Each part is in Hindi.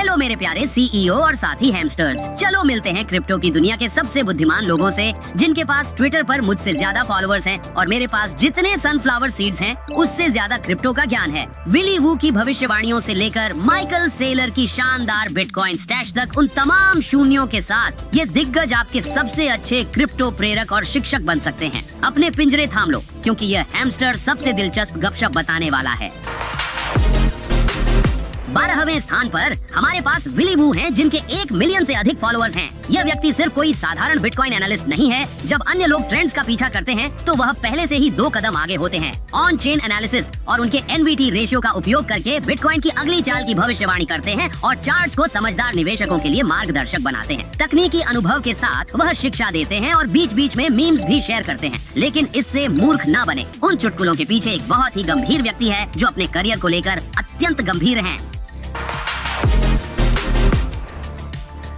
हेलो मेरे प्यारे सीईओ और साथी हैमस्टर्स, चलो मिलते हैं क्रिप्टो की दुनिया के सबसे बुद्धिमान लोगों से, जिनके पास ट्विटर पर मुझसे ज्यादा फॉलोअर्स हैं और मेरे पास जितने सनफ्लावर सीड्स हैं उससे ज्यादा क्रिप्टो का ज्ञान है। विली वू की भविष्यवाणियों से लेकर माइकल सेलर की शानदार बिटकॉइन स्टैश तक, उन तमाम शून्यों के साथ ये दिग्गज आपके सबसे अच्छे क्रिप्टो प्रेरक और शिक्षक बन सकते हैं। अपने पिंजरे थाम लो, क्योंकि यह हैमस्टर सबसे दिलचस्प गपशप बताने वाला है। 12वें स्थान पर हमारे पास विली वू हैं, जिनके 1 मिलियन से अधिक फॉलोअर्स हैं। यह व्यक्ति सिर्फ कोई साधारण बिटकॉइन एनालिस्ट नहीं है। जब अन्य लोग ट्रेंड्स का पीछा करते हैं तो वह पहले से ही 2 कदम आगे होते हैं। ऑन चेन एनालिसिस और उनके एनवीटी रेशियो का उपयोग करके बिटकॉइन की अगली चाल की भविष्यवाणी करते हैं और चार्ट्स को समझदार निवेशकों के लिए मार्गदर्शक बनाते हैं। तकनीकी अनुभव के साथ वह शिक्षा देते हैं और बीच बीच में मीम्स भी शेयर करते हैं। लेकिन इससे मूर्ख न बने। उन चुटकुलों के पीछे एक बहुत ही गंभीर व्यक्ति है जो अपने करियर को लेकर अत्यंत गंभीर हैं।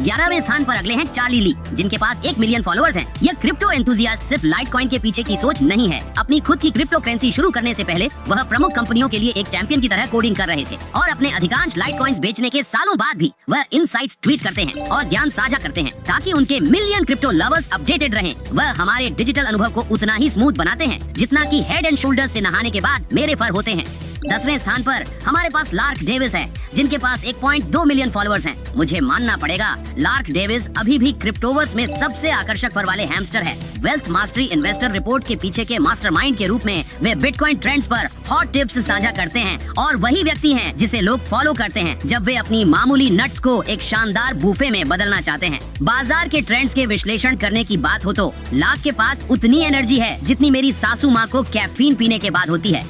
11वें स्थान पर अगले हैं चार्ली ली, जिनके पास 1 मिलियन फॉलोअर्स हैं। यह क्रिप्टो एंथुसियास्ट सिर्फ लाइटकॉइन के पीछे की सोच नहीं है। अपनी खुद की क्रिप्टो करेंसी शुरू करने से पहले वह प्रमुख कंपनियों के लिए एक चैंपियन की तरह कोडिंग कर रहे थे और अपने अधिकांश लाइटकॉइंस बेचने के सालों बाद भी वह इनसाइट्स ट्वीट करते हैं और ज्ञान साझा करते हैं ताकि उनके मिलियन क्रिप्टो लवर्स अपडेटेड रहें। वह हमारे डिजिटल अनुभव को उतना ही स्मूथ बनाते हैं जितना कि हेड एंड शोल्डर्स से नहाने के बाद मेरे फर होते हैं। 10वें स्थान पर हमारे पास लार्क डेविस है, जिनके पास 1.2 मिलियन फॉलोअर्स हैं। मुझे मानना पड़ेगा, लार्क डेविस अभी भी क्रिप्टोवर्स में सबसे आकर्षक फर वाले हैमस्टर है। वेल्थ मास्टरी इन्वेस्टर रिपोर्ट के पीछे के मास्टरमाइंड के रूप में वे बिटकॉइन ट्रेंड्स पर हॉट टिप्स साझा करते हैं और वही व्यक्ति हैं जिसे लोग फॉलो करते हैं जब वे अपनी मामूली नट्स को एक शानदार बूफे में बदलना चाहते हैं। बाजार के ट्रेंड्स के विश्लेषण करने की बात हो तो लार्क के पास उतनी एनर्जी है जितनी मेरी सासू माँ को कैफीन पीने के बाद होती है।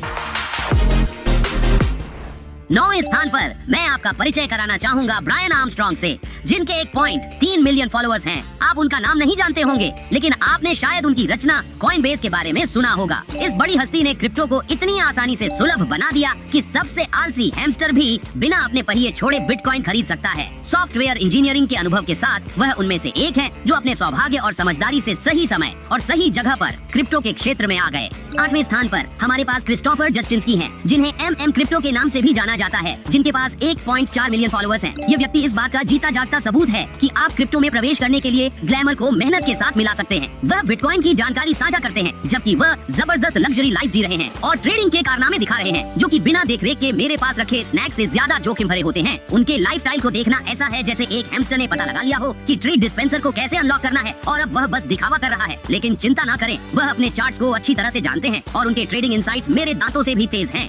9वें स्थान पर मैं आपका परिचय कराना चाहूंगा ब्रायन आर्मस्ट्रॉन्ग से, जिनके 1.3 मिलियन फॉलोअर्स हैं। आप उनका नाम नहीं जानते होंगे, लेकिन आपने शायद उनकी रचना कॉइनबेस के बारे में सुना होगा। इस बड़ी हस्ती ने क्रिप्टो को इतनी आसानी से सुलभ बना दिया कि सबसे आलसी हैमस्टर भी बिना अपने पहिए छोड़े बिटकॉइन खरीद सकता है। सॉफ्टवेयर इंजीनियरिंग के अनुभव के साथ वह उनमें से एक है जो अपने सौभाग्य और समझदारी से सही समय और सही जगह पर क्रिप्टो के क्षेत्र में आ गए। 8वें स्थान पर हमारे पास क्रिस्टोफर जस्टिन्स्की हैं, जिन्हें MM क्रिप्टो के नाम से भी जाना जाता है, जिनके पास 1.4 मिलियन फॉलोअर्स हैं। ये व्यक्ति इस बात का जीता जागता सबूत है कि आप क्रिप्टो में प्रवेश करने के लिए ग्लैमर को मेहनत के साथ मिला सकते हैं। वह बिटकॉइन की जानकारी साझा करते हैं जबकि वह जबरदस्त लग्जरी लाइफ जी रहे हैं और ट्रेडिंग के कारनामे दिखा रहे हैं जो कि बिना देखरेख के मेरे पास रखे स्नैक्स से ज्यादा जोखिम भरे होते हैं। उनके लाइफस्टाइल को देखना ऐसा है जैसे एक हैमस्टर ने पता लगा लिया हो कि ट्रेड डिस्पेंसर को कैसे अनलॉक करना है और अब वह बस दिखावा कर रहा है। लेकिन चिंता ना करें, वह अपने चार्ट्स को अच्छी तरह से जानते हैं और उनके ट्रेडिंग इनसाइट्स मेरे दांतों से भी तेज हैं।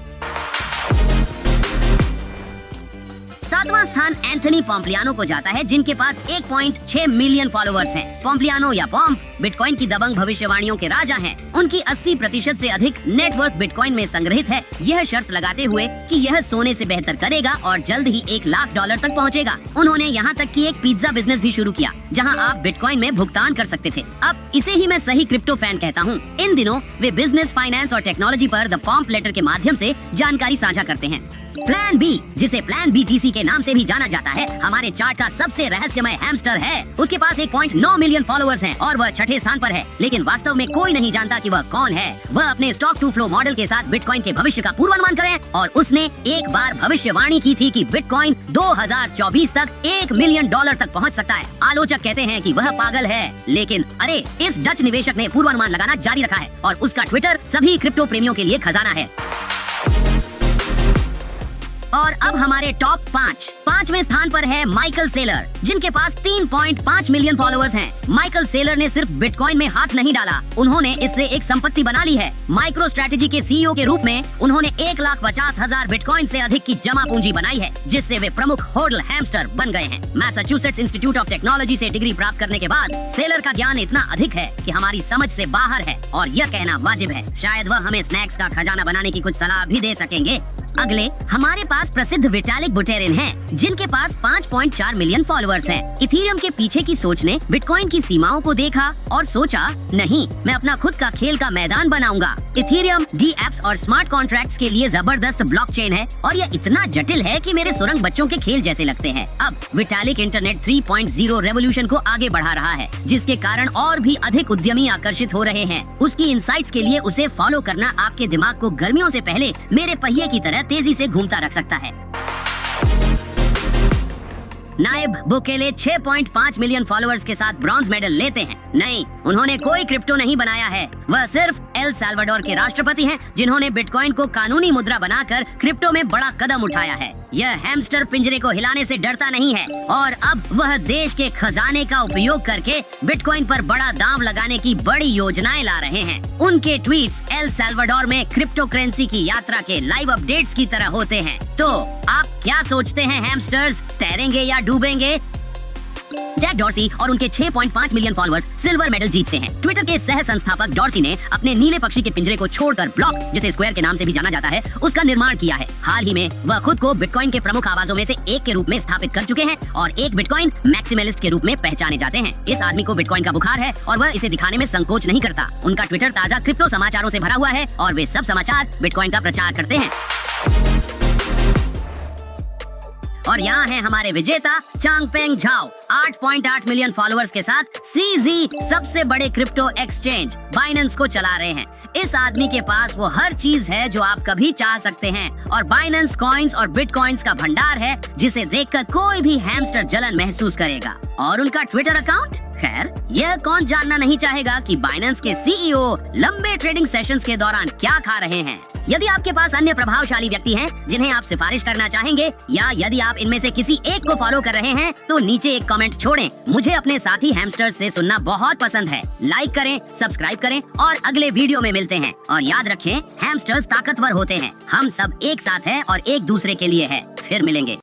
7वां स्थान एंथनी पोम्प्लियानो को जाता है, जिनके पास 1.6 मिलियन फॉलोअर्स हैं। पोम्प्लियानो या पॉम्प बिटकॉइन की दबंग भविष्यवाणियों के राजा हैं। उनकी 80% से अधिक नेटवर्थ बिटकॉइन में संग्रहित है, यह शर्त लगाते हुए कि यह सोने से बेहतर करेगा और जल्द ही $1 लाख तक पहुंचेगा। उन्होंने यहाँ तक कि एक पिज्जा बिजनेस भी शुरू किया जहाँ आप बिटकॉइन में भुगतान कर सकते थे। अब इसे ही मैं सही क्रिप्टो फैन कहता हूँ। इन दिनों वे बिजनेस, फाइनेंस और टेक्नोलॉजी पर द पॉम्प लेटर के माध्यम से जानकारी साझा करते हैं। प्लान बी, जिसे प्लान BTC के नाम से भी जाना जाता है, हमारे चार्ट का सबसे रहस्यमय हैमस्टर है। उसके पास 1.9 मिलियन फॉलोअर्स हैं और वह 6ठे स्थान पर है, लेकिन वास्तव में कोई नहीं जानता कि वह कौन है। वह अपने स्टॉक टू फ्लो मॉडल के साथ बिटकॉइन के भविष्य का पूर्वानुमान करें और उसने एक बार भविष्यवाणी की थी कि बिटकॉइन 2024 तक $1 मिलियन तक पहुंच सकता है। आलोचक कहते हैं कि वह पागल है, लेकिन अरे इस डच निवेशक ने पूर्वानुमान लगाना जारी रखा है और उसका ट्विटर सभी क्रिप्टो प्रेमियों के लिए खजाना है। और अब हमारे टॉप 5वें स्थान पर है माइकल सेलर, जिनके पास 3.5 मिलियन फॉलोअर्स हैं। माइकल सेलर ने सिर्फ बिटकॉइन में हाथ नहीं डाला, उन्होंने इससे एक संपत्ति बना ली है। माइक्रो स्ट्रेटेजी के CEO के रूप में उन्होंने 1,50,000 बिटकॉइन से अधिक की जमा पूंजी बनाई है, जिससे वे प्रमुख होडल हैमस्टर बन गए हैं। मैसाचुसेट्स इंस्टीट्यूट ऑफ टेक्नोलॉजी से डिग्री प्राप्त करने के बाद सेलर का ज्ञान इतना अधिक है कि हमारी समझ से बाहर है और यह कहना वाजिब है। शायद वह हमें स्नैक्स का खजाना बनाने की कुछ सलाह भी दे सकेंगे। अगले हमारे पास प्रसिद्ध विटालिक बुटेरिन हैं, जिनके पास 5.4 मिलियन फॉलोअर्स हैं। इथेरियम के पीछे की सोच ने बिटकॉइन की सीमाओं को देखा और सोचा, नहीं, मैं अपना खुद का खेल का मैदान बनाऊंगा। इथेरियम DApps और स्मार्ट कॉन्ट्रैक्ट्स के लिए जबरदस्त ब्लॉकचेन है और यह इतना जटिल है कि मेरे सुरंग बच्चों के खेल जैसे लगते हैं। अब विटालिक इंटरनेट 3.0 रेवोल्यूशन को आगे बढ़ा रहा है, जिसके कारण और भी अधिक उद्यमी आकर्षित हो रहे हैं। उसकी इनसाइट्स के लिए उसे फॉलो करना आपके दिमाग को गर्मियों से पहले मेरे पहिए की तरह तेजी से घूमता रख सकता है। नायब बुकेले 6.5 मिलियन फॉलोअर्स के साथ ब्रॉन्ज मेडल लेते हैं। नहीं, उन्होंने कोई क्रिप्टो नहीं बनाया है। वह सिर्फ एल साल्वाडोर के राष्ट्रपति हैं, जिन्होंने बिटकॉइन को कानूनी मुद्रा बनाकर क्रिप्टो में बड़ा कदम उठाया है। यह हैमस्टर पिंजरे को हिलाने से डरता नहीं है और अब वह देश के खजाने का उपयोग करके बिटकॉइन पर बड़ा दांव लगाने की बड़ी योजनाएं ला रहे हैं। उनके ट्वीट्स एल साल्वाडोर में क्रिप्टो करेंसी की यात्रा के लाइव अपडेट्स की तरह होते हैं। तो आप क्या सोचते हैं, हैमस्टर्स तैरेंगे या डूबेंगे? जैक डॉर्सी और उनके 6.5 मिलियन फॉलोअर्स सिल्वर मेडल जीतते हैं। ट्विटर के सह संस्थापक डॉर्सी ने अपने नीले पक्षी के पिंजरे को छोड़कर ब्लॉक, जिसे स्क्वायर के नाम से भी जाना जाता है, उसका निर्माण किया है। हाल ही में वह खुद को बिटकॉइन के प्रमुख आवाजों में से एक के रूप में स्थापित कर चुके हैं और एक बिटकॉइन मैक्सिमलिस्ट के रूप में पहचाने जाते हैं। इस आदमी को बिटकॉइन का बुखार है और वह इसे दिखाने में संकोच नहीं करता। उनका ट्विटर ताजा क्रिप्टो समाचारों से भरा हुआ है और वे सब समाचार बिटकॉइन का प्रचार करते हैं। और यहाँ है हमारे विजेता चांगपेंग झाओ, 8.8 मिलियन फॉलोअर्स के साथ सीजी सबसे बड़े क्रिप्टो एक्सचेंज बाइनेंस को चला रहे हैं। इस आदमी के पास वो हर चीज है जो आप कभी चाह सकते हैं और बाइनेंस कॉइन्स और बिटकॉइंस का भंडार है, जिसे देखकर कोई भी हैमस्टर जलन महसूस करेगा। और उनका ट्विटर अकाउंट, खैर यह कौन जानना नहीं चाहेगा कि बाइनेंस के सीईओ लंबे ट्रेडिंग सेशंस के दौरान क्या खा रहे हैं। यदि आपके पास अन्य प्रभावशाली व्यक्ति हैं जिन्हें आप सिफारिश करना चाहेंगे, या यदि आप इनमें से किसी एक को फॉलो कर रहे हैं, तो नीचे एक कमेंट छोड़ें। मुझे अपने साथी हैमस्टर्स से सुनना बहुत पसंद है। लाइक करें, सब्सक्राइब करें और अगले वीडियो में मिलते हैं। और याद रखें, हैमस्टर्स ताकतवर होते हैं। हम सब एक साथ हैं और एक दूसरे के लिए है। फिर मिलेंगे।